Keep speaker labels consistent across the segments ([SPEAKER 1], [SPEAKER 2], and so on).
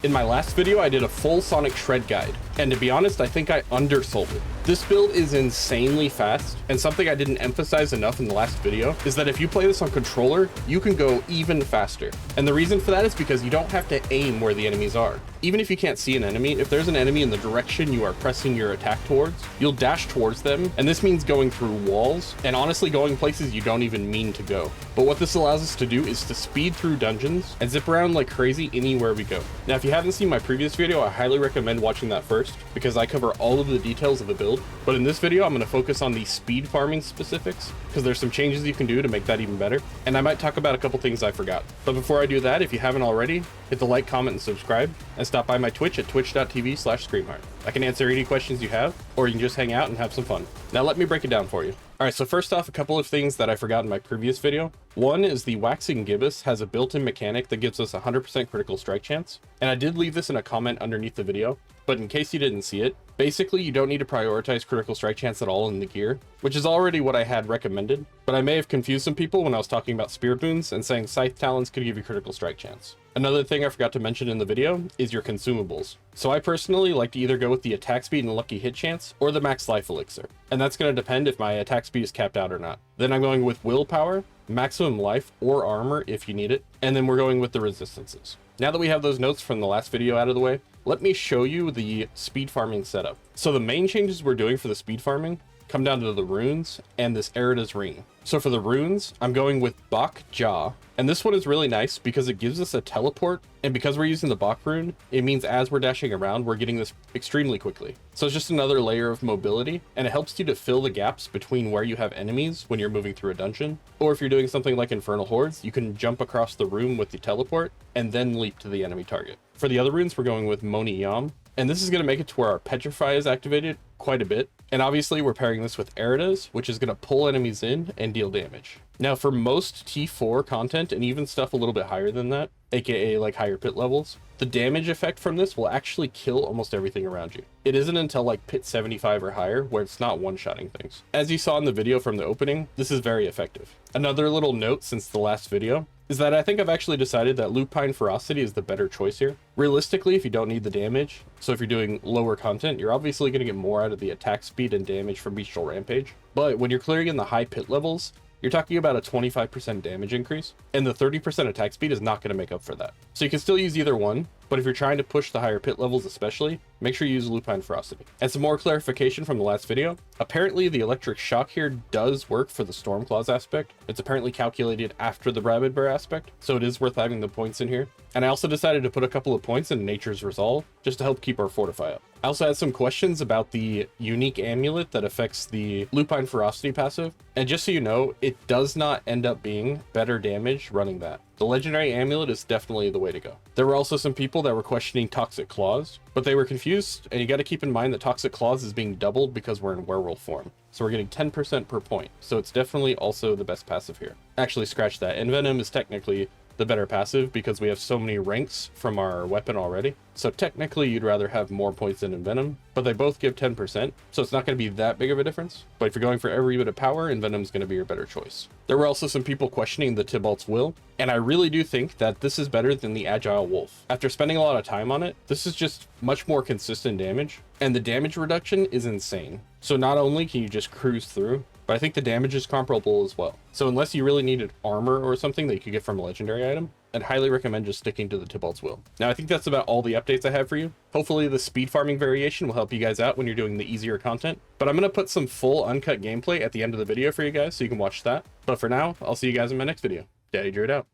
[SPEAKER 1] In my last video, I did a full Sonic Shred guide, and to be honest, I think I undersold it. This build is insanely fast, and something I didn't emphasize enough in the last video is that if you play this on controller, you can go even faster. And the reason for that is because you don't have to aim where the enemies are. Even if you can't see an enemy, if there's an enemy in the direction you are pressing your attack towards, you'll dash towards them, and this means going through walls, and honestly going places you don't even mean to go. But what this allows us to do is to speed through dungeons and zip around like crazy anywhere we go. Now, if you haven't seen my previous video, I highly recommend watching that first, because I cover all of the details of the build. But in this video, I'm going to focus on the speed farming specifics, because there's some changes you can do to make that even better, and I might talk about a couple things I forgot. But before I do that, if you haven't already, hit the like, comment, and subscribe, and stop by my Twitch at twitch.tv/screamheart. I can answer any questions you have, or you can just hang out and have some fun. Now let me break it down for you. Alright, so first off, a couple of things that I forgot in my previous video. One is the Waxing Gibbous has a built-in mechanic that gives us 100% critical strike chance, and I did leave this in a comment underneath the video, but in case you didn't see it, basically you don't need to prioritize critical strike chance at all in the gear, which is already what I had recommended, but I may have confused some people when I was talking about spear boons and saying scythe talons could give you critical strike chance. Another thing I forgot to mention in the video is your consumables. So I personally like to either go with the attack speed and lucky hit chance or the max life elixir, and that's going to depend if my attack speed is capped out or not. Then I'm going with willpower, maximum life or armor if you need it, and then we're going with the resistances. Now that we have those notes from the last video out of the way, let me show you the speed farming setup. So the main changes we're doing for the speed farming come down to the runes and this Erida's ring. So for the runes, I'm going with Bach Jaw, and this one is really nice because it gives us a teleport, and because we're using the Bach rune, it means as we're dashing around, we're getting this extremely quickly. So it's just another layer of mobility, and it helps you to fill the gaps between where you have enemies when you're moving through a dungeon, or if you're doing something like Infernal Hordes, you can jump across the room with the teleport and then leap to the enemy target. For the other runes, we're going with Moni Yam, and this is going to make it to where our Petrify is activated quite a bit. And obviously we're pairing this with Erida's, which is going to pull enemies in and deal damage. Now for most T4 content, and even stuff a little bit higher than that, aka like higher pit levels, the damage effect from this will actually kill almost everything around you. It isn't until like pit 75 or higher where it's not one-shotting things. As you saw in the video from the opening, this is very effective. Another little note since the last video is that I think I've actually decided that Lupine Ferocity is the better choice here. Realistically, if you don't need the damage, so if you're doing lower content, you're obviously going to get more out of the attack speed and damage from Bestial Rampage. But when you're clearing in the high pit levels, you're talking about a 25% damage increase, and the 30% attack speed is not going to make up for that. So you can still use either one, but if you're trying to push the higher pit levels especially, make sure you use Lupine Ferocity. And some more clarification from the last video, apparently the electric shock here does work for the Stormclaws aspect. It's apparently calculated after the Rabid Bear aspect, so it is worth having the points in here. And I also decided to put a couple of points in Nature's Resolve, just to help keep our Fortify up. I also had some questions about the unique amulet that affects the Lupine Ferocity passive, and just so you know, it does not end up being better damage running that. The legendary amulet is definitely the way to go. There were also some people that were questioning Toxic Claws, but they were confused, and you got to keep in mind that Toxic Claws is being doubled because we're in werewolf form. So we're getting 10% per point, so it's definitely also the best passive here. Actually, scratch that. Envenom is technically the better passive because we have so many ranks from our weapon already. So technically you'd rather have more points than Envenom, but they both give 10%, so it's not going to be that big of a difference. But if you're going for every bit of power, Envenom's going to be your better choice. There were also some people questioning the Tybalt's Will, and I really do think that this is better than the Agile Wolf. After spending a lot of time on it, this is just much more consistent damage, and the damage reduction is insane. So not only can you just cruise through, but I think the damage is comparable as well. So unless you really needed armor or something that you could get from a legendary item, I'd highly recommend just sticking to the Tybalt's Will. Now I think that's about all the updates I have for you. Hopefully the speed farming variation will help you guys out when you're doing the easier content, but I'm going to put some full uncut gameplay at the end of the video for you guys so you can watch that. But for now, I'll see you guys in my next video. Daddy Druid out.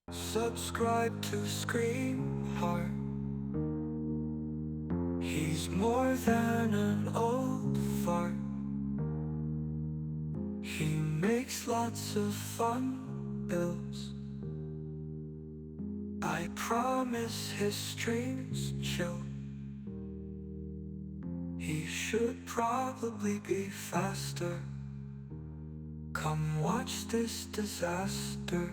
[SPEAKER 2] Subscribe to Scream Heart. He's more than an old fart. He makes lots of fun builds. I promise his streams chill. He should probably be faster. Come watch this disaster.